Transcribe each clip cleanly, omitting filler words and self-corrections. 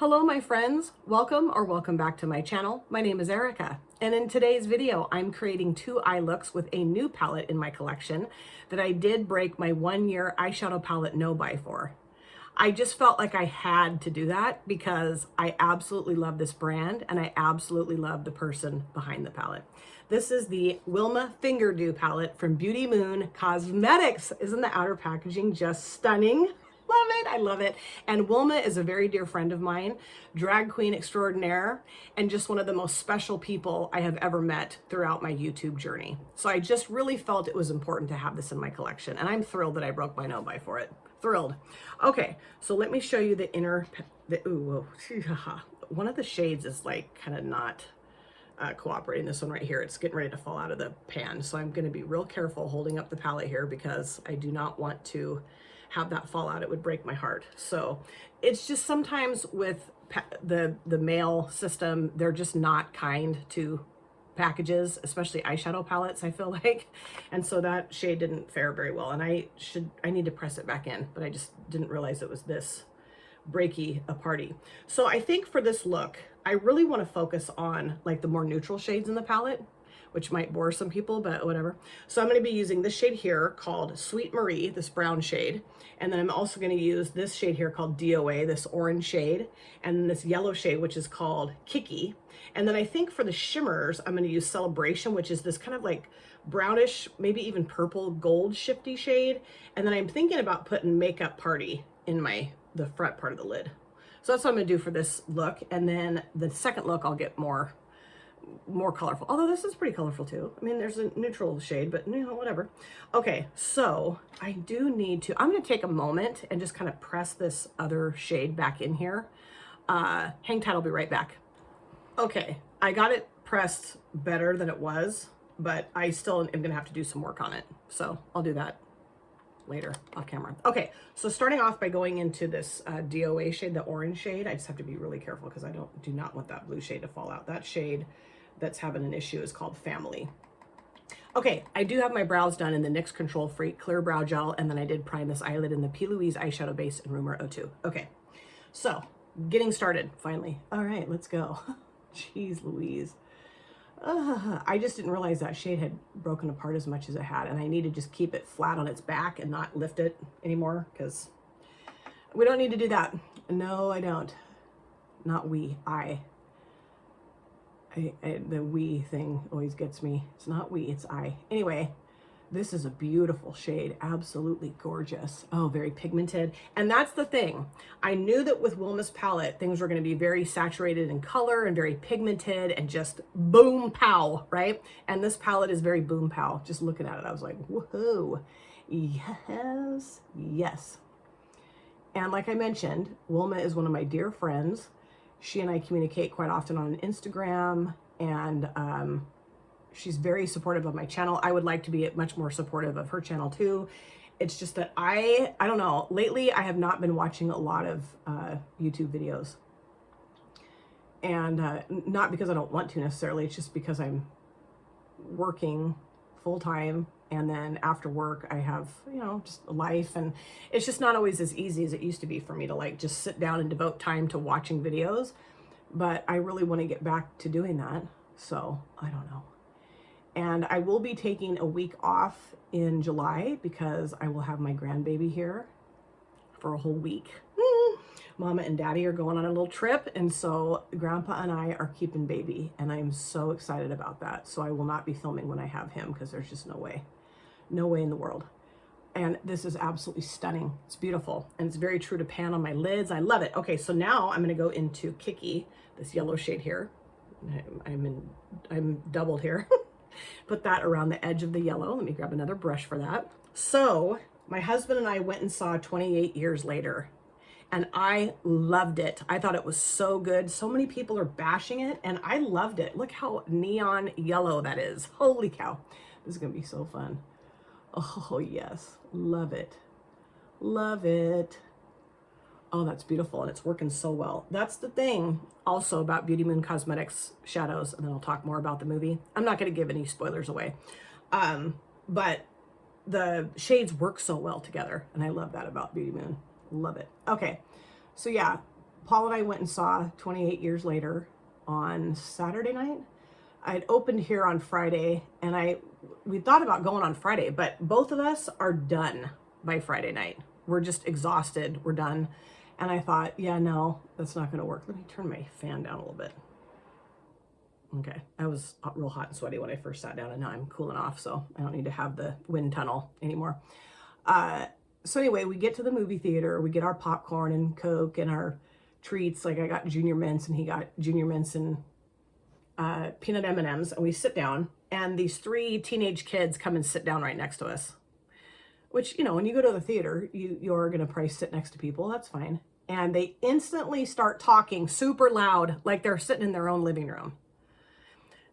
Hello, my friends. Welcome back to my channel. My name is Erica, and in today's video, I'm creating two eye looks with a new palette in my collection that I did break my 1-year eyeshadow palette no-buy for. I just felt like I had to do that because I absolutely love this brand and I absolutely love the person behind the palette. This is the Wilma Fingerdoo palette from Beauty Moon Cosmetics. Isn't the outer packaging just stunning? Love it. I love it. And Wilma is a very dear friend of mine, drag queen extraordinaire, and just one of the most special people I have ever met throughout my YouTube journey. So I just really felt it was important to have this in my collection. And I'm thrilled that I broke my no-buy for it. Thrilled. Okay, so let me show you the inner, one of the shades is like kind of not cooperating. This one right here, it's getting ready to fall out of the pan. So I'm going to be real careful holding up the palette here because I do not want to have that fall out. It would break my heart. So it's just sometimes with the mail system, they're just not kind to packages, especially eyeshadow palettes, I feel like. And so that shade didn't fare very well. And I need to press it back in, but I just didn't realize it was this breaky a party. So I think for this look, I really want to focus on like the more neutral shades in the palette, which might bore some people, but whatever. So I'm going to be using this shade here called Sweet Marie, this brown shade. And then I'm also going to use this shade here called DOA, this orange shade, and then this yellow shade, which is called Kiki. And then I think for the shimmers, I'm going to use Celebration, which is this kind of like brownish, maybe even purple gold shifty shade. And then I'm thinking about putting Makeup Party in the front part of the lid. So that's what I'm going to do for this look. And then the second look, I'll get more colorful, although this is pretty colorful too. I mean, there's a neutral shade, but you know, whatever. Okay, so I do need to, I'm going to take a moment and just kind of press this other shade back in here. Hang tight, I'll be right back. Okay, I got it pressed better than it was, but I still am going to have to do some work on it. So I'll do that later off camera. Okay, so starting off by going into this DOA shade, the orange shade. I just have to be really careful because I do not want that blue shade to fall out. That shade that's having an issue is called Family. Okay, I do have my brows done in the NYX Control Freak Clear Brow Gel, and then I did prime this eyelid in the P. Louise eyeshadow base in Rumor 02. Okay, so getting started finally. All right, let's go. Jeez Louise. I just didn't realize that shade had broken apart as much as it had, and I need to just keep it flat on its back and not lift it anymore because we don't need to do that. No, I don't. Not we, the we thing always gets me. It's not we, it's I. Anyway, this is a beautiful shade, absolutely gorgeous. Oh, very pigmented. And that's the thing. I knew that with Wilma's palette, things were going to be very saturated in color and very pigmented and just boom pow, right? And this palette is very boom pow. Just looking at it, I was like, woohoo. Yes, yes. And like I mentioned, Wilma is one of my dear friends. She and I communicate quite often on Instagram, and she's very supportive of my channel. I would like to be much more supportive of her channel too. It's just that I don't know, lately I have not been watching a lot of YouTube videos. And not because I don't want to necessarily, it's just because I'm working full time. And then after work, I have, you know, just life. And it's just not always as easy as it used to be for me to like just sit down and devote time to watching videos. But I really want to get back to doing that. So I don't know. And I will be taking a week off in July because I will have my grandbaby here for a whole week. Mama and Daddy are going on a little trip, and so Grandpa and I are keeping baby, and I'm so excited about that. So I will not be filming when I have him because there's just no way in the world. And this is absolutely stunning. It's beautiful, and it's very true to pan on my lids. I love it. Okay, so now I'm going to go into Kiki, this yellow shade here. I'm doubled here. Put that around the edge of the yellow. Let me grab another brush for that. So my husband and I went and saw 28 Years Later, and I loved it. I thought it was so good. So many people are bashing it, and I loved it. Look how neon yellow that is. Holy cow. This is going to be so fun. Oh, yes. Love it. Love it. Oh, that's beautiful, and it's working so well. That's the thing also about Beauty Moon Cosmetics shadows, and then I'll talk more about the movie. I'm not going to give any spoilers away, but the shades work so well together, and I love that about Beauty Moon. Love it. Okay, so yeah, Paul and I went and saw 28 Years Later on Saturday night. I'd opened here on Friday, and we thought about going on Friday, but both of us are done by Friday night. We're just exhausted. We're done. And I thought, yeah, no, that's not going to work. Let me turn my fan down a little bit. Okay, I was real hot and sweaty when I first sat down, and now I'm cooling off, so I don't need to have the wind tunnel anymore. So anyway, we get to the movie theater, we get our popcorn and Coke and our treats. Like I got Junior Mints and he got Junior Mints and peanut M&Ms, and we sit down, and these 3 teenage kids come and sit down right next to us. Which, you know, when you go to the theater, you're going to probably sit next to people. That's fine. And they instantly start talking super loud, like they're sitting in their own living room.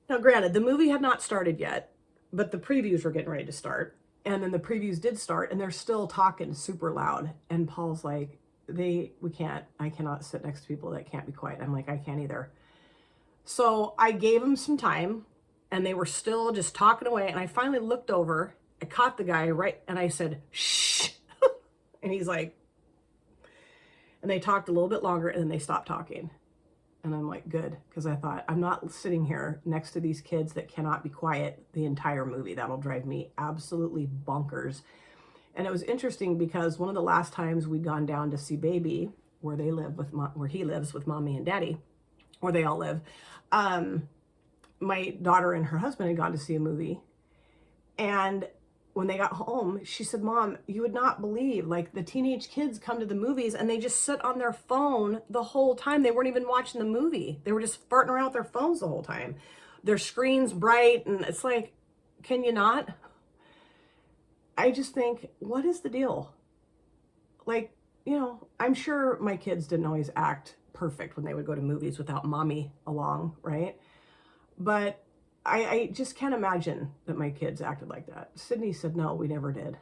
Now, granted, the movie had not started yet, but the previews were getting ready to start. And then the previews did start, and they're still talking super loud. And Paul's like, I cannot sit next to people that can't be quiet. I'm like, I can't either. So I gave them some time, and they were still just talking away. And I finally looked over, I caught the guy right, and I said, shh. And he's like, and they talked a little bit longer, and then they stopped talking. And I'm like, good, because I thought, I'm not sitting here next to these kids that cannot be quiet the entire movie. That'll drive me absolutely bonkers. And it was interesting because one of the last times we'd gone down to see Baby, where they live with where he lives with Mommy and Daddy, where they all live, my daughter and her husband had gone to see a movie. And when they got home, she said, Mom, you would not believe, like, the teenage kids come to the movies and they just sit on their phone the whole time. They weren't even watching the movie. They were just farting around with their phones the whole time. Their screen's bright, and it's like, can you not? I just think, what is the deal? Like, you know, I'm sure my kids didn't always act perfect when they would go to movies without Mommy along, right? But I just can't imagine that my kids acted like that. Sydney said, no, we never did.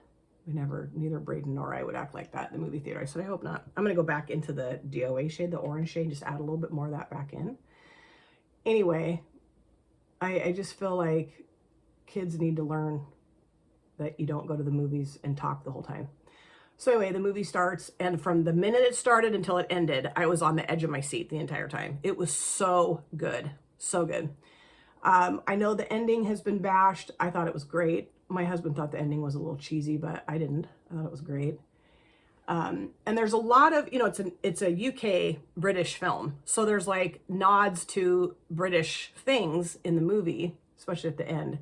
Neither Braden nor I would act like that in the movie theater. I said, I hope not. I'm going to go back into the DOA shade, the orange shade, just add a little bit more of that back in. Anyway, I just feel like kids need to learn that you don't go to the movies and talk the whole time. So anyway, the movie starts, and from the minute it started until it ended, I was on the edge of my seat the entire time. It was so good. So good. I know the ending has been bashed. I thought it was great. My husband thought the ending was a little cheesy, but I didn't. I thought it was great. And there's a lot of, you know, it's a UK British film. So there's like nods to British things in the movie, especially at the end,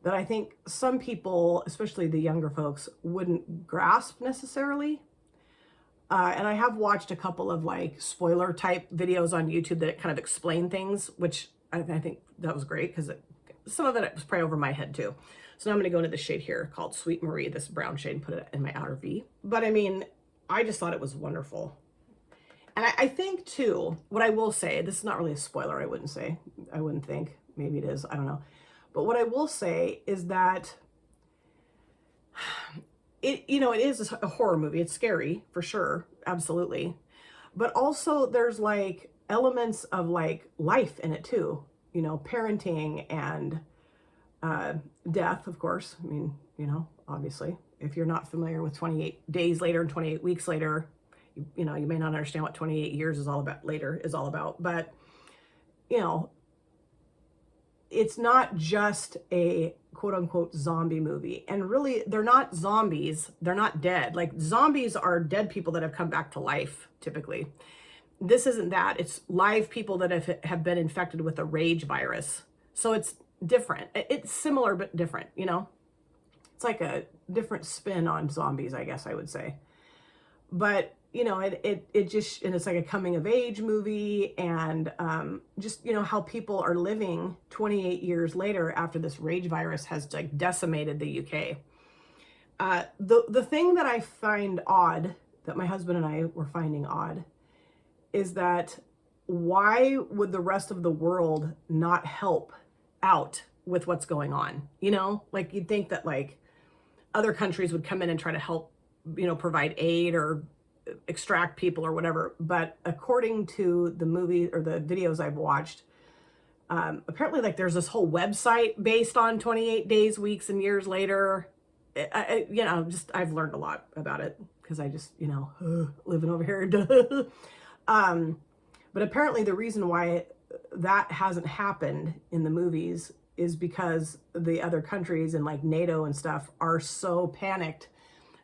that I think some people, especially the younger folks, wouldn't grasp necessarily. And I have watched a couple of like spoiler type videos on YouTube that kind of explain things, which I think that was great because some of it was probably over my head too. So now I'm going to go into the shade here called Sweet Marie, this brown shade, and put it in my outer V. But I mean, I just thought it was wonderful. And I think too, what I will say, this is not really a spoiler, I wouldn't think. Maybe it is, I don't know. But what I will say is that it is a horror movie. It's scary for sure. Absolutely. But also there's like elements of like life in it too, you know, parenting and death, of course. I mean, you know, obviously, if you're not familiar with 28 days later and 28 weeks later, you know, you may not understand what 28 years is all about, but you know, it's not just a quote unquote zombie movie. And really, they're not zombies. They're not dead. Like zombies are dead people that have come back to life, typically. This isn't that. It's live people that have been infected with a rage virus. So it's different. It's similar, but different, you know? It's like a different spin on zombies, I guess I would say. But, you know, it just, and it's like a coming of age movie, and just, you know, how people are living 28 years later after this rage virus has like decimated the UK. The thing that I find odd, that my husband and I were finding odd, is that why would the rest of the world not help out with what's going on? You know, like you'd think that like other countries would come in and try to help, you know, provide aid or extract people or whatever. But according to the movie or the videos I've watched, apparently like there's this whole website based on 28 days, weeks, and years later. You know, just I've learned a lot about it because I just, you know, living over here. But apparently the reason why that hasn't happened in the movies is because the other countries and like NATO and stuff are so panicked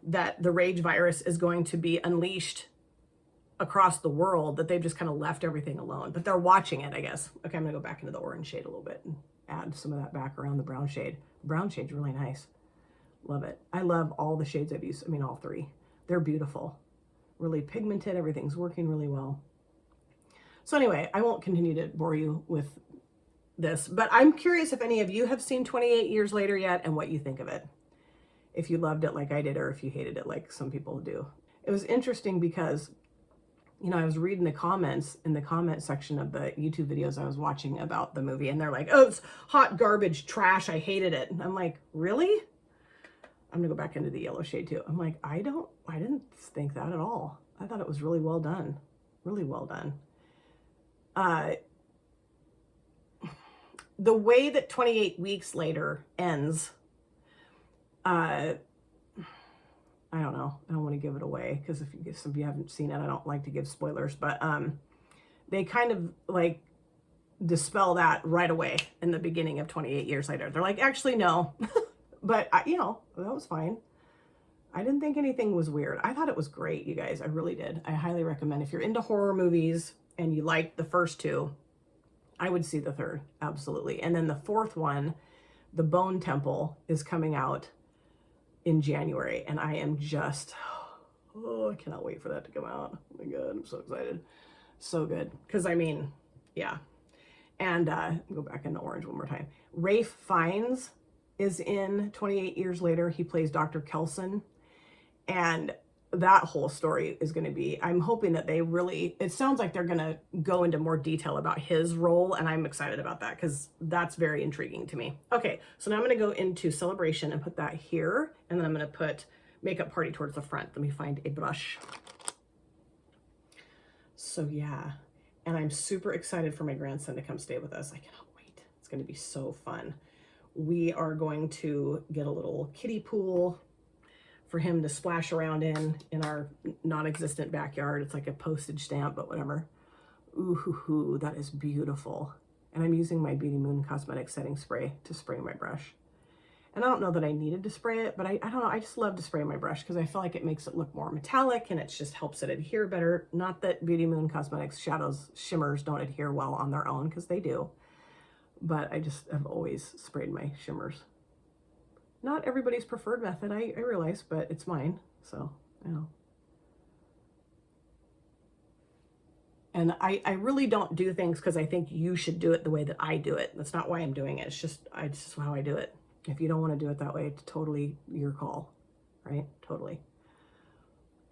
that the rage virus is going to be unleashed across the world that they've just kind of left everything alone. But they're watching it, I guess. Okay, I'm gonna go back into the orange shade a little bit and add some of that back around the brown shade. The brown shade's really nice. Love it. I love all the shades I've used. I mean, all three. They're beautiful. Really pigmented. Everything's working really well. So anyway, I won't continue to bore you with this, but I'm curious if any of you have seen 28 Years Later yet and what you think of it. If you loved it like I did or if you hated it like some people do. It was interesting because, you know, I was reading the comments in the comment section of the YouTube videos I was watching about the movie, and they're like, oh, it's hot garbage, trash, I hated it. And I'm like, really? I'm gonna go back into the yellow shade too. I'm like, I didn't think that at all. I thought it was really well done. Really well done. The way that 28 Weeks Later ends, I don't know. I don't want to give it away because if you haven't seen it, I don't like to give spoilers, but they kind of like dispel that right away in the beginning of 28 Years Later. They're like, actually, no. But, you know, that was fine. I didn't think anything was weird. I thought it was great, you guys. I really did. I highly recommend. If you're into horror movies and you like the first two, I would see the third. Absolutely. And then the fourth one, The Bone Temple, is coming out in January. And I am just, oh, I cannot wait for that to come out. Oh my God, I'm so excited. So good. Because, I mean, yeah. And go back into orange one more time. Ralph Fiennes is in 28 Years Later. He plays Dr. Kelson. And that whole story is going to be, I'm hoping that they really, it sounds like they're going to go into more detail about his role. And I'm excited about that because that's very intriguing to me. Okay, so now I'm going to go into Celebration and put that here. And then I'm going to put Makeup Party towards the front. Let me find a brush. So yeah, and I'm super excited for my grandson to come stay with us. I cannot wait. It's going to be so fun. We are going to get a little kiddie pool for him to splash around in our non-existent backyard. It's like a postage stamp, but whatever. Ooh, hoo, hoo, that is beautiful. And I'm using my Beauty Moon Cosmetics setting spray to spray my brush. And I don't know that I needed to spray it, but I don't know, I just love to spray my brush because I feel like it makes it look more metallic and it just helps it adhere better. Not that Beauty Moon Cosmetics shadows, shimmers don't adhere well on their own, because they do. But I just have always sprayed my shimmers. Not everybody's preferred method, I realize, but it's mine, so, you know. And I really don't do things because I think you should do it the way that I do it. That's not why I'm doing it. It's just how I do it. If you don't want to do it that way, it's totally your call, right? Totally.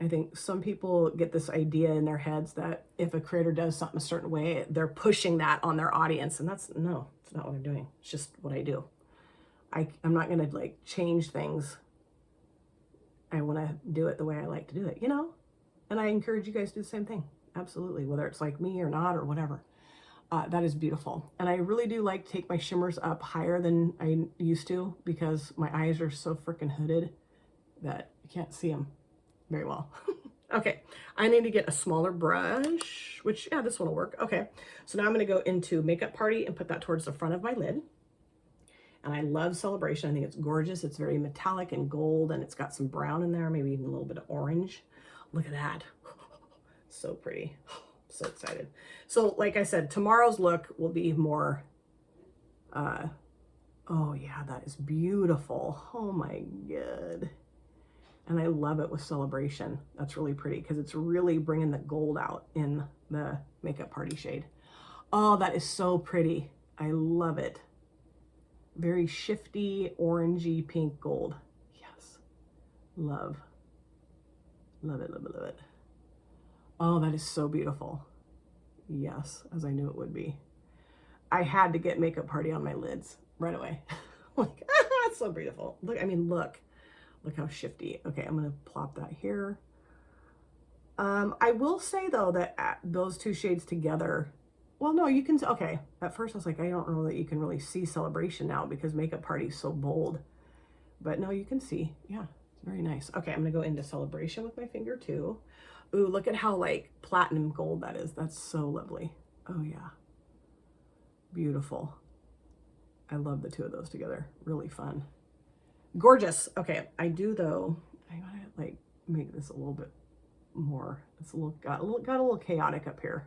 I think some people get this idea in their heads that if a creator does something a certain way, they're pushing that on their audience. And no, it's not what I'm doing. It's just what I do. I'm not going to like change things. I want to do it the way I like to do it, you know? And I encourage you guys to do the same thing. Absolutely. Whether it's like me or not or whatever. That is beautiful. And I really do like to take my shimmers up higher than I used to because my eyes are so freaking hooded that you can't see them very well. Okay, I need to get a smaller brush, which, yeah, this one will work. Okay, so now I'm going to go into Makeup Party and put that towards the front of my lid. And I love Celebration. I think it's gorgeous. It's very metallic and gold, and it's got some brown in there, maybe even a little bit of orange. Look at that. So pretty. So excited. So like I said, tomorrow's look will be more, oh yeah, that is beautiful. Oh my God. And I love it with Celebration. That's really pretty because it's really bringing the gold out in the Makeup Party shade. Oh, that is so pretty. I love it. Very shifty, orangey, pink gold. Yes. Love. Love it, love it, love it. Oh, that is so beautiful. Yes, as I knew it would be. I had to get Makeup Party on my lids right away. Like, it's so beautiful. Look, I mean, look how shifty. Okay, I'm gonna plop that here. I will say though that those two shades together, well, no, you can, okay. At first I was like, I don't know that you can really see Celebration now because Makeup Party is so bold. But no, you can see, yeah, it's very nice. Okay, I'm gonna go into Celebration with my finger too. Ooh, look at how like platinum gold that is. That's so lovely. Oh yeah. Beautiful. I love the two of those together. Really fun. Gorgeous. Okay, I do though. I gotta like make this a little bit more. It's got a little chaotic up here.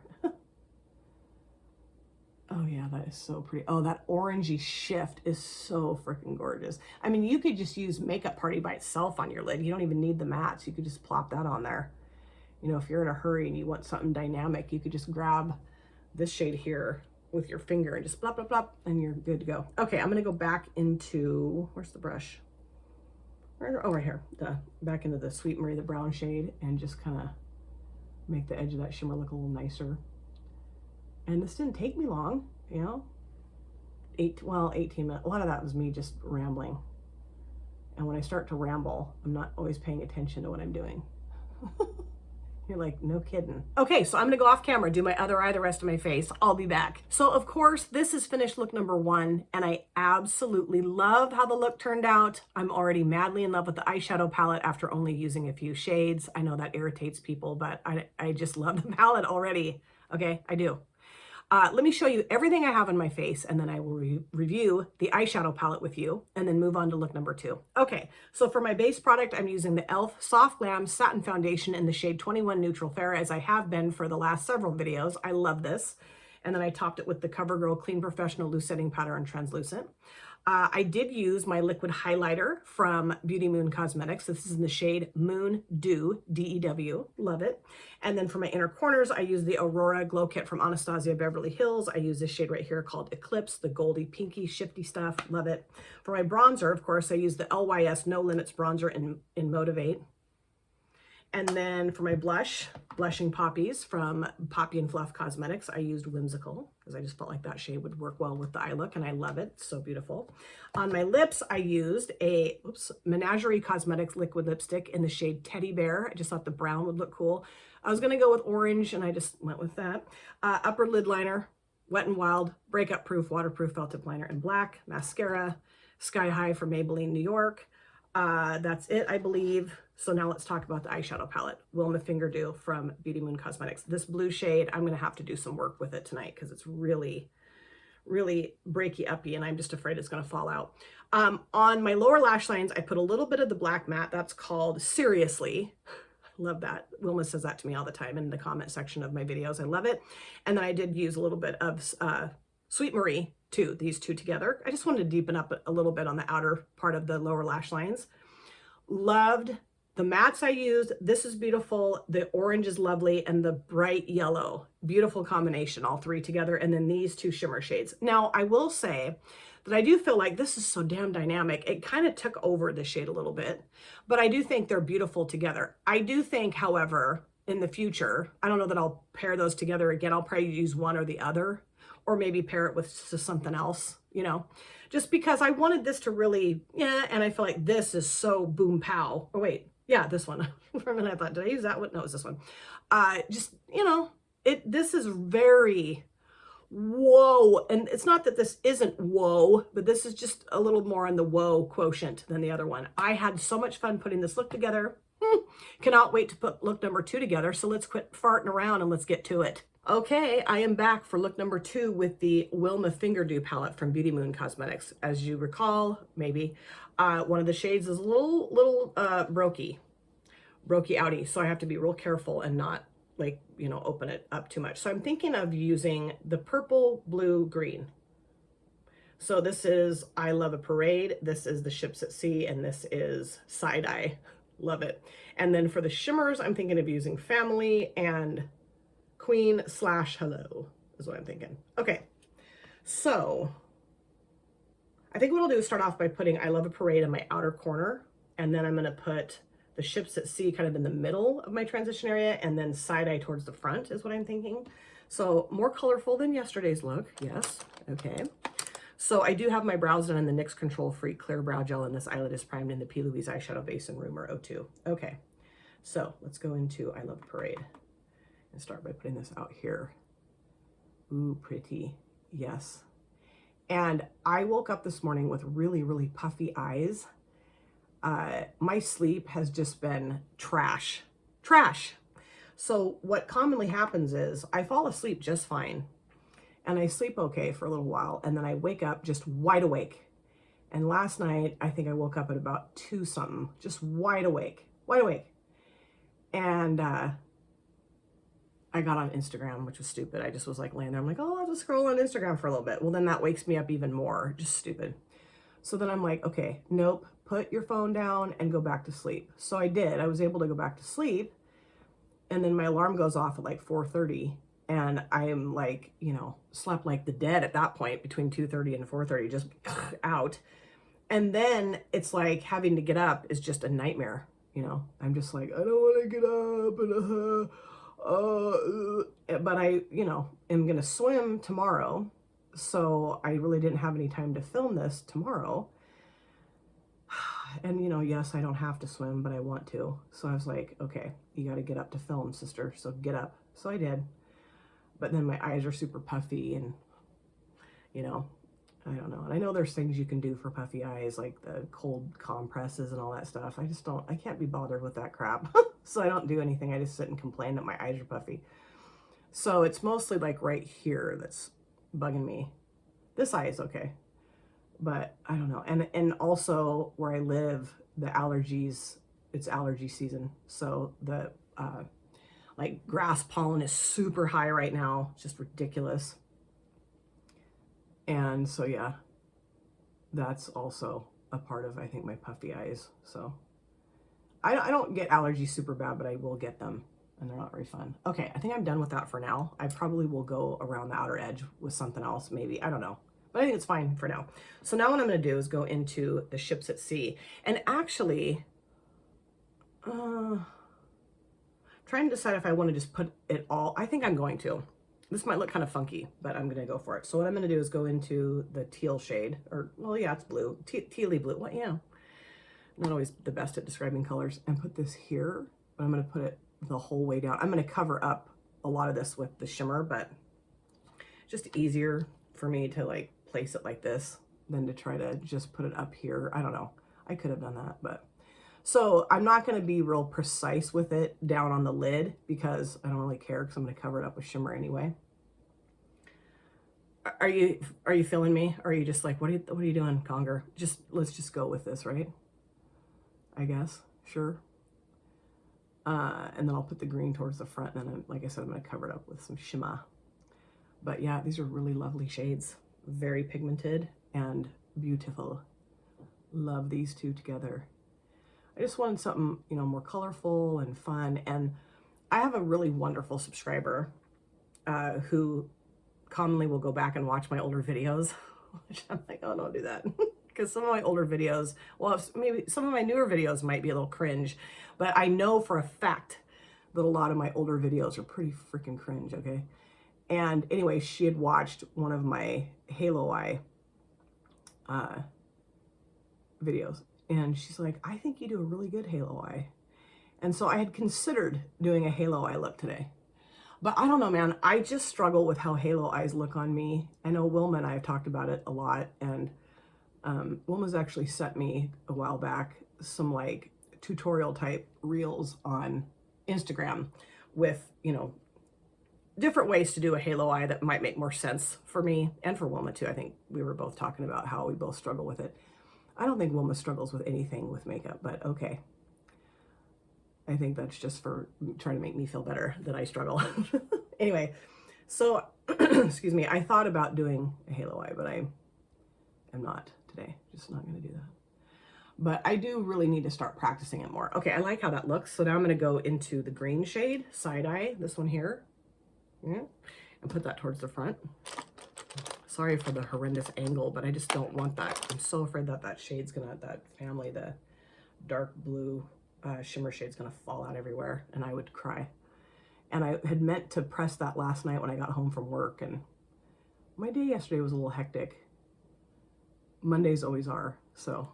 Oh yeah, that is so pretty. Oh, that orangey shift is so freaking gorgeous. I mean, you could just use Makeup Party by itself on your lid. You don't even need the mattes. You could just plop that on there. You know, if you're in a hurry and you want something dynamic, you could just grab this shade here with your finger and just blop, blop, blop, and you're good to go. Okay, I'm gonna go back into, where's the brush? Oh, right here. Back into the Sweet Marie, the brown shade, and just kind of make the edge of that shimmer look a little nicer. And this didn't take me long, you know, 18 minutes. A lot of that was me just rambling. And when I start to ramble, I'm not always paying attention to what I'm doing. You're like, no kidding. Okay, so I'm gonna go off camera, do my other eye, the rest of my face. I'll be back. So of course, this is finished look number 1, and I absolutely love how the look turned out. I'm already madly in love with the eyeshadow palette after only using a few shades. I know that irritates people, but I just love the palette already. Okay, I do. Let me show you everything I have on my face, and then I will review the eyeshadow palette with you, and then move on to look number 2. Okay, so for my base product, I'm using the e.l.f. Soft Glam Satin Foundation in the shade 21 Neutral Fair, as I have been for the last several videos. I love this. And then I topped it with the CoverGirl Clean Professional Loose Setting Powder in Translucent. I did use my liquid highlighter from Beauty Moon Cosmetics. This is in the shade Moon Dew, D-E-W, love it. And then for my inner corners, I use the Aurora Glow Kit from Anastasia Beverly Hills. I use this shade right here called Eclipse, the goldy, pinky, shifty stuff, love it. For my bronzer, of course, I use the LYS No Limits bronzer in Motivate. And then for my blush, Blushing Poppies from Poppy and Fluff Cosmetics, I used Whimsical because I just felt like that shade would work well with the eye look, and I love it. It's so beautiful. On my lips, I used a Menagerie Cosmetics liquid lipstick in the shade Teddy Bear. I just thought the brown would look cool. I was going to go with orange, and I just went with that. Upper lid liner, Wet n Wild, Breakup Proof, Waterproof Felt Tip Liner in black. Mascara, Sky High from Maybelline New York. That's it, I believe. So now let's talk about the eyeshadow palette. Wilma Fingerdoo from Beauty Moon Cosmetics. This blue shade, I'm going to have to do some work with it tonight because it's really, really breaky uppy, and I'm just afraid it's going to fall out. On my lower lash lines, I put a little bit of the black matte. That's called Seriously. Love that. Wilma says that to me all the time in the comment section of my videos. I love it. And then I did use a little bit of Sweet Marie too, these two together. I just wanted to deepen up a little bit on the outer part of the lower lash lines. Loved the mattes I used. This is beautiful. The orange is lovely, and the bright yellow. Beautiful combination, all three together. And then these two shimmer shades. Now, I will say that I do feel like this is so damn dynamic. It kind of took over the shade a little bit, but I do think they're beautiful together. I do think, however, in the future, I don't know that I'll pair those together again. I'll probably use one or the other, or maybe pair it with something else, you know, just because I wanted this to really, and I feel like this is so boom pow. Oh, wait. Yeah, this one. For a minute I thought, did I use that one? No, it was this one. Just, you know, this is very whoa. And it's not that this isn't whoa, but this is just a little more on the whoa quotient than the other one. I had so much fun putting this look together. Cannot wait to put look number 2 together. So let's quit farting around and let's get to it. Okay, I am back for look number 2 with the Wilma Fingerdoo palette from Beauty Moon Cosmetics. As you recall, maybe, one of the shades is a little brokey outy, so I have to be real careful and not, like, you know, open it up too much. So I'm thinking of using the purple, blue, green. So this is I Love a Parade, this is the Ships at Sea, and this is Side Eye. Love it. And then for the shimmers, I'm thinking of using Family and Queen / Hello is what I'm thinking. Okay, so I think what I'll do is start off by putting I Love a Parade in my outer corner, and then I'm going to put the Ships at Sea kind of in the middle of my transition area, and then Side Eye towards the front is what I'm thinking. So more colorful than yesterday's look. Yes. Okay. So I do have my brows done in the NYX Control Free Clear Brow Gel, and this eyelid is primed in the P. Louise Eyeshadow Base in Rumor 02. Okay. So let's go into I Love a Parade and start by putting this out here. Ooh, pretty. Yes. And I woke up this morning with really, really puffy eyes. My sleep has just been trash. So what commonly happens is I fall asleep just fine and I sleep okay for a little while, and then I wake up just wide awake. And last night, I think I woke up at about 2 something, just wide awake, wide awake. And I got on Instagram, which was stupid. I just was like laying there. I'm like, oh, I'll just scroll on Instagram for a little bit. Well, then that wakes me up even more. Just stupid. So then I'm like, okay, nope, put your phone down and go back to sleep. So I did. I was able to go back to sleep. And then my alarm goes off at like 4:30. And I am like, you know, slept like the dead at that point between 2:30 and 4:30, just out. And then it's like having to get up is just a nightmare. You know, I'm just like, I don't want to get up. And, but I, you know, am going to swim tomorrow. So I really didn't have any time to film this tomorrow. And, you know, yes, I don't have to swim, but I want to. So I was like, okay, you got to get up to film, sister. So get up. So I did. But then my eyes are super puffy and, you know, I don't know. And I know there's things you can do for puffy eyes, like the cold compresses and all that stuff. I can't be bothered with that crap. So I don't do anything. I just sit and complain that my eyes are puffy. So it's mostly like right here that's bugging me. This eye is okay, but I don't know. And also where I live, the allergies, it's allergy season. So the like grass pollen is super high right now. It's just ridiculous. And so, yeah, that's also a part of, I think, my puffy eyes. So I don't get allergies super bad, but I will get them, and they're not very fun. Okay, I think I'm done with that for now. I probably will go around the outer edge with something else, maybe. I don't know. But I think it's fine for now. So now what I'm going to do is go into the ships at sea. And actually, trying to decide if I want to just put it all. I think I'm going to. This might look kind of funky, but I'm going to go for it. So what I'm going to do is go into the teal shade, or, well, yeah, it's blue, tealy blue. Well, yeah, not always the best at describing colors, and put this here, but I'm going to put it the whole way down. I'm going to cover up a lot of this with the shimmer, but just easier for me to like place it like this than to try to just put it up here. I don't know. I could have done that, but so I'm not going to be real precise with it down on the lid because I don't really care because I'm going to cover it up with shimmer anyway. Are you feeling me? Or are you just like, what are you doing, Conger? Let's just go with this, right? I guess. Sure. And then I'll put the green towards the front, and then, like I said, I'm going to cover it up with some shimmer. But yeah, these are really lovely shades. Very pigmented and beautiful. Love these two together. I just wanted something, you know, more colorful and fun. And I have a really wonderful subscriber who commonly will go back and watch my older videos, which I'm like, oh, don't do that. Because some of my older videos, well, maybe some of my newer videos might be a little cringe, but I know for a fact that a lot of my older videos are pretty freaking cringe, okay? And anyway, she had watched one of my halo eye videos. And she's like, I think you do a really good halo eye. And so I had considered doing a halo eye look today. But I don't know, man. I just struggle with how halo eyes look on me. I know Wilma and I have talked about it a lot. And Wilma's actually sent me a while back some like tutorial type reels on Instagram with, you know, different ways to do a halo eye that might make more sense for me and for Wilma too. I think we were both talking about how we both struggle with it. I don't think Wilma struggles with anything with makeup, but okay. I think that's just for trying to make me feel better that I struggle. Anyway, so, excuse me, I thought about doing a halo eye, but I am not today. Just not going to do that. But I do really need to start practicing it more. Okay, I like how that looks. So now I'm going to go into the green shade, side eye, this one here. Yeah, and put that towards the front. Sorry for the horrendous angle, but I just don't want that. I'm so afraid that that shade's gonna, that family, the dark blue shimmer shade's gonna fall out everywhere, and I would cry. And I had meant to press that last night when I got home from work, and my day yesterday was a little hectic. Mondays always are, so.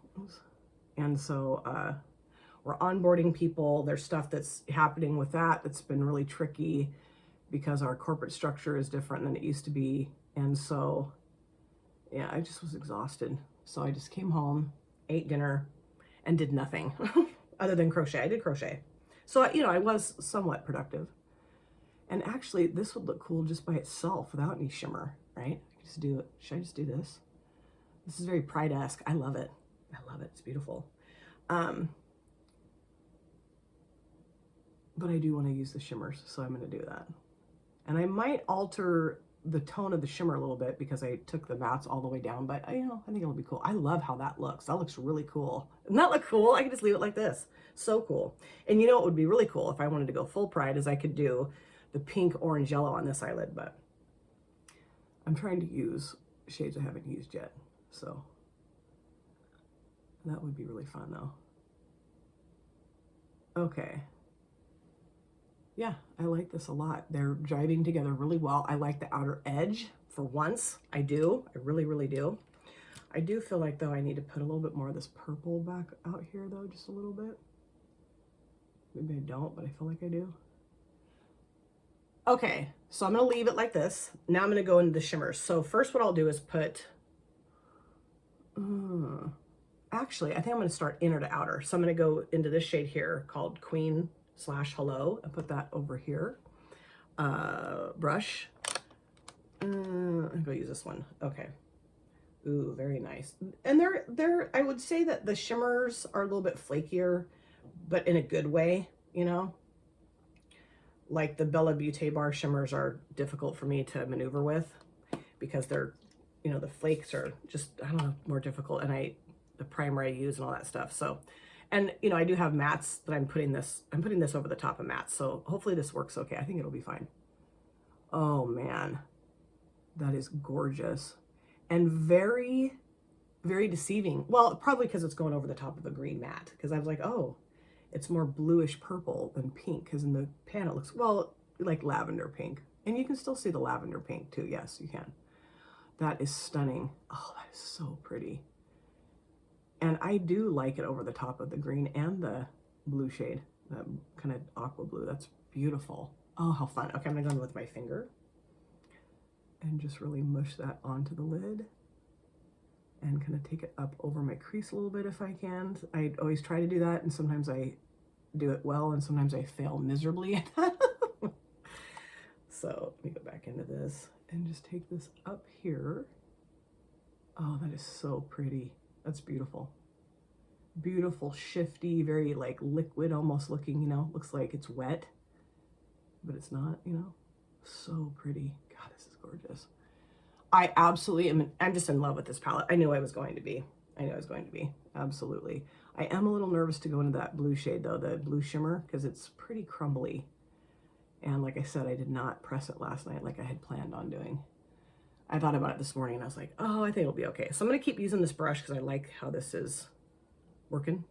And so we're onboarding people. There's stuff that's happening with that that's been really tricky because our corporate structure is different than it used to be. And so, yeah, I just was exhausted. So I just came home, ate dinner, and did nothing other than crochet. I did crochet. So, you know, I was somewhat productive. And actually, this would look cool just by itself without any shimmer, right? I can just do it. Should I just do this? This is very Pride-esque. I love it. I love it. It's beautiful. But I do want to use the shimmers, so I'm going to do that. And I might alter the tone of the shimmer a little bit because I took the mats all the way down, but I think it'll be cool. I love how that looks. That looks really cool. Doesn't that look cool? I can just leave it like this. So cool. And you know what would be really cool if I wanted to go full Pride is I could do the pink, orange, yellow on this eyelid, but I'm trying to use shades I haven't used yet. So that would be really fun though. Okay. Yeah, I like this a lot. They're jiving together really well. I like the outer edge for once. I do. I really, really do. I do feel like, though, I need to put a little bit more of this purple back out here, though, just a little bit. Maybe I don't, but I feel like I do. Okay, so I'm going to leave it like this. Now I'm going to go into the shimmers. So first what I'll do is put... actually, I think I'm going to start inner to outer. So I'm going to go into this shade here called Queen/Hello and put that over here. Brush. I'm gonna use this one. Okay. Ooh, very nice. And they're I would say that the shimmers are a little bit flakier, but in a good way, you know. Like the Bella Beauté bar shimmers are difficult for me to maneuver with because they're, you know, the flakes are just, I don't know, more difficult, and the primer I use and all that stuff. So, and you know, I do have mattes that I'm putting this over the top of mattes. So hopefully this works okay. I think it'll be fine. Oh man, that is gorgeous and very, very deceiving. Well, probably because it's going over the top of a green matte, because I was like, oh, it's more bluish purple than pink, because in the pan it looks, well, like lavender pink. And you can still see the lavender pink too. Yes, you can. That is stunning. Oh, that is so pretty. And I do like it over the top of the green and the blue shade, that kind of aqua blue. That's beautiful. Oh, how fun. Okay, I'm gonna go in with my finger and just really mush that onto the lid and kind of take it up over my crease a little bit if I can. I always try to do that, and sometimes I do it well and sometimes I fail miserably at that. So let me go back into this and just take this up here. Oh, that is so pretty. That's beautiful. Beautiful, shifty, very like liquid almost looking, you know, looks like it's wet, but it's not, you know. So pretty. God, this is gorgeous. I absolutely am. I'm just in love with this palette. I knew I was going to be. Absolutely. I am a little nervous to go into that blue shade though, the blue shimmer, because it's pretty crumbly. And like I said, I did not press it last night like I had planned on doing. I thought about it this morning and I was like, oh, I think it'll be okay. So I'm going to keep using this brush because I like how this is working.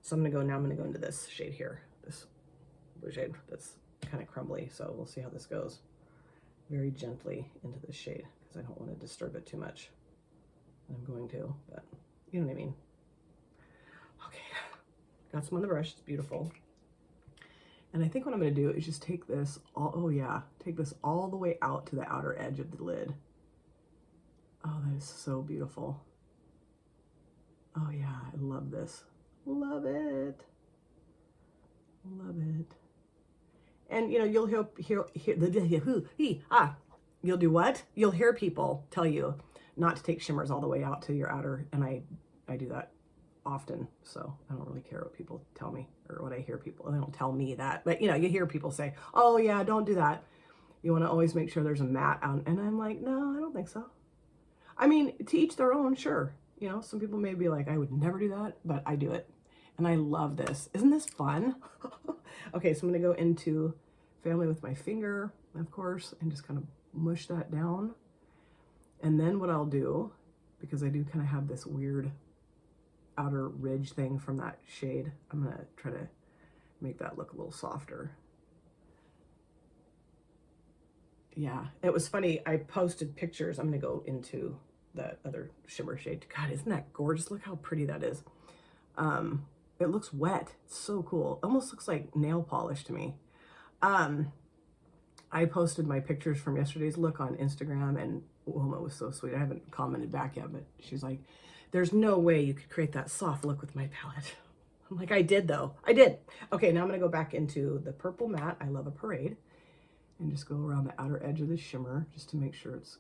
So I'm going to go into this shade here, this blue shade that's kind of crumbly. So we'll see how this goes. Very gently into this shade because I don't want to disturb it too much. I'm going to, but you know what I mean. Okay, got some on the brush. It's beautiful. And I think what I'm going to do is just take this take this all the way out to the outer edge of the lid. Oh, that is so beautiful. Oh yeah, I love this. Love it. Love it. And you know, you'll you'll do what? You'll hear people tell you not to take shimmers all the way out to your outer, and I do that often, so I don't really care what people tell me or what I hear people. They don't tell me that, but you know, you hear people say, oh yeah, don't do that. You want to always make sure there's a matte out, and I'm like, no, I don't think so. I mean, to each their own, sure. You know, some people may be like, I would never do that, but I do it. And I love this. Isn't this fun? Okay, so I'm gonna go into Family with my finger, of course, and just kind of mush that down. And then what I'll do, because I do kind of have this weird outer ridge thing from that shade, I'm gonna try to make that look a little softer. Yeah, it was funny. I posted pictures. I'm gonna go into the other shimmer shade. God, isn't that gorgeous? Look how pretty that is. It looks wet. It's so cool. Almost looks like nail polish to me. I posted my pictures from yesterday's look on Instagram, and Wilma was so sweet. I haven't commented back yet, but she's like, there's no way you could create that soft look with my palette. I'm like, I did though. I did. Okay, now I'm gonna go back into the purple matte. I love a parade. And just go around the outer edge of the shimmer just to make sure it's,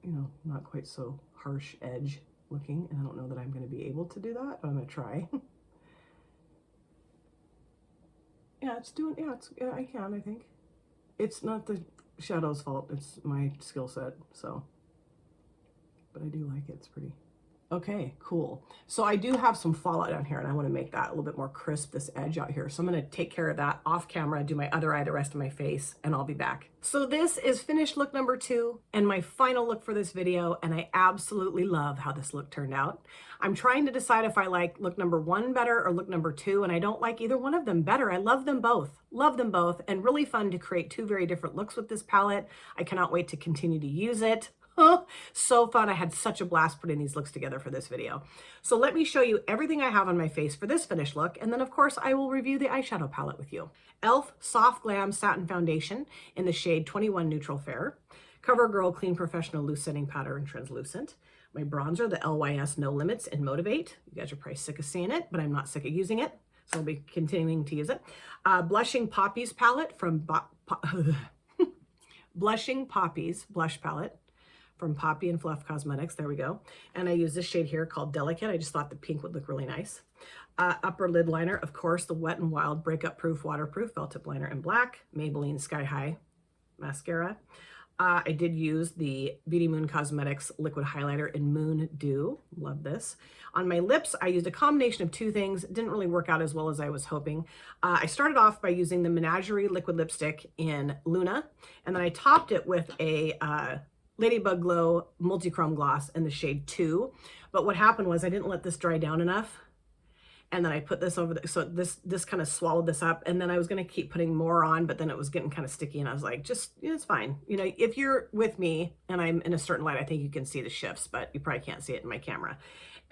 you know, not quite so harsh edge looking. And I don't know that I'm going to be able to do that, but I'm going to try. Yeah, I can, I think. It's not the shadow's fault, it's my skill set, so. But I do like it, it's pretty. Okay, cool. So I do have some fallout down here, and I want to make that a little bit more crisp, this edge out here. So I'm going to take care of that off camera, do my other eye, the rest of my face, and I'll be back. So this is finished look number 2 and my final look for this video, and I absolutely love how this look turned out. I'm trying to decide if I like look number 1 better or look number 2, and I don't like either one of them better. I love them both, and really fun to create 2 very different looks with this palette. I cannot wait to continue to use it. So fun. I had such a blast putting these looks together for this video. So let me show you everything I have on my face for this finished look, and then of course I will review the eyeshadow palette with you. e.l.f. Soft Glam Satin Foundation in the shade 21 Neutral Fair. CoverGirl Clean Professional Loose Setting Powder in Translucent. My bronzer, the LYS No Limits in Motivate. You guys are probably sick of seeing it, but I'm not sick of using it, so I'll be continuing to use it. Blushing Poppies palette from Blushing Poppies blush palette from Poppy and Fluff Cosmetics. There we go. And I use this shade here called Delicate. I just thought the pink would look really nice. Upper lid liner, of course, the Wet n Wild Breakup Proof Waterproof Felt Tip Liner in black. Maybelline Sky High mascara. I did use the Beauty Moon Cosmetics liquid highlighter in Moon Dew. Love this. On my lips, I used a combination of 2 things. Didn't really work out as well as I was hoping. I started off by using the Menagerie liquid lipstick in Luna, and then I topped it with a Ladybug Glow Multi-Chrome Gloss in the shade 2. But what happened was I didn't let this dry down enough. And then I put this over, so this kind of swallowed this up. And then I was going to keep putting more on, but then it was getting kind of sticky. And I was like, just, you know, it's fine. You know, if you're with me and I'm in a certain light, I think you can see the shifts, but you probably can't see it in my camera.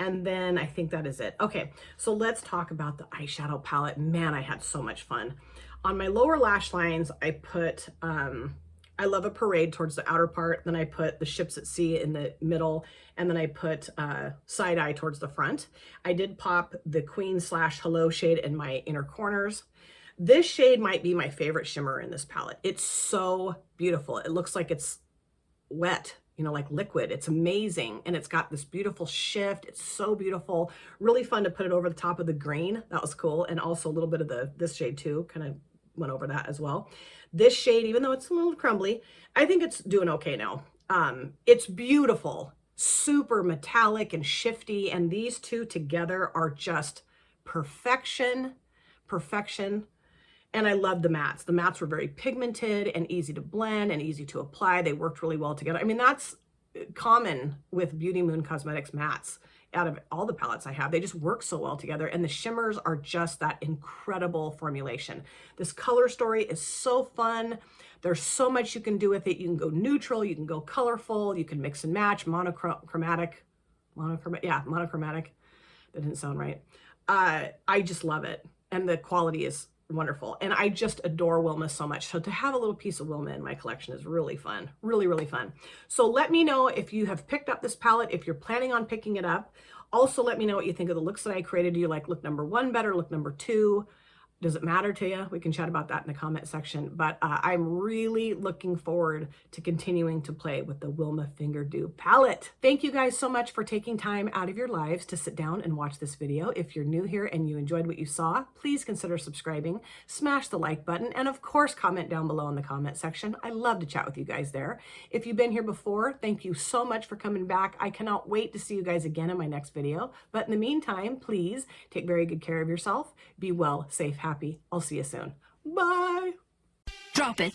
And then I think that is it. Okay, so let's talk about the eyeshadow palette. Man, I had so much fun. On my lower lash lines, I put, I Love a Parade towards the outer part. Then I put the Ships at Sea in the middle. And then I put Side Eye towards the front. I did pop the Queen / Hello shade in my inner corners. This shade might be my favorite shimmer in this palette. It's so beautiful. It looks like it's wet, you know, like liquid. It's amazing. And it's got this beautiful shift. It's so beautiful. Really fun to put it over the top of the green. That was cool. And also a little bit of this shade too, kind of went over that as well. This shade, even though it's a little crumbly, I think it's doing okay now. It's beautiful, super metallic and shifty, and these 2 together are just perfection. And I love the mattes. The mattes were very pigmented and easy to blend and easy to apply. They worked really well together. I mean, that's common with Beauty Moon Cosmetics mattes. Out of all the palettes I have, they just work so well together, and the shimmers are just that incredible formulation. This color story is so fun. There's so much you can do with it. You can go neutral, you can go colorful, you can mix and match, monochromatic. That didn't sound right. I just love it, and the quality is wonderful. And I just adore Wilma so much. So to have a little piece of Wilma in my collection is really fun, really fun. So let me know if you have picked up this palette, if you're planning on picking it up. Also, let me know what you think of the looks that I created. Do you like look number 1 better, look number 2? Does it matter to you? We can chat about that in the comment section. But I'm really looking forward to continuing to play with the Wilma Fingerdoo palette. Thank you guys so much for taking time out of your lives to sit down and watch this video. If you're new here and you enjoyed what you saw, please consider subscribing, smash the like button, and of course, comment down below in the comment section. I love to chat with you guys there. If you've been here before, thank you so much for coming back. I cannot wait to see you guys again in my next video. But in the meantime, please take very good care of yourself. Be well, safe, happy. I'll see you soon. Bye. Drop it.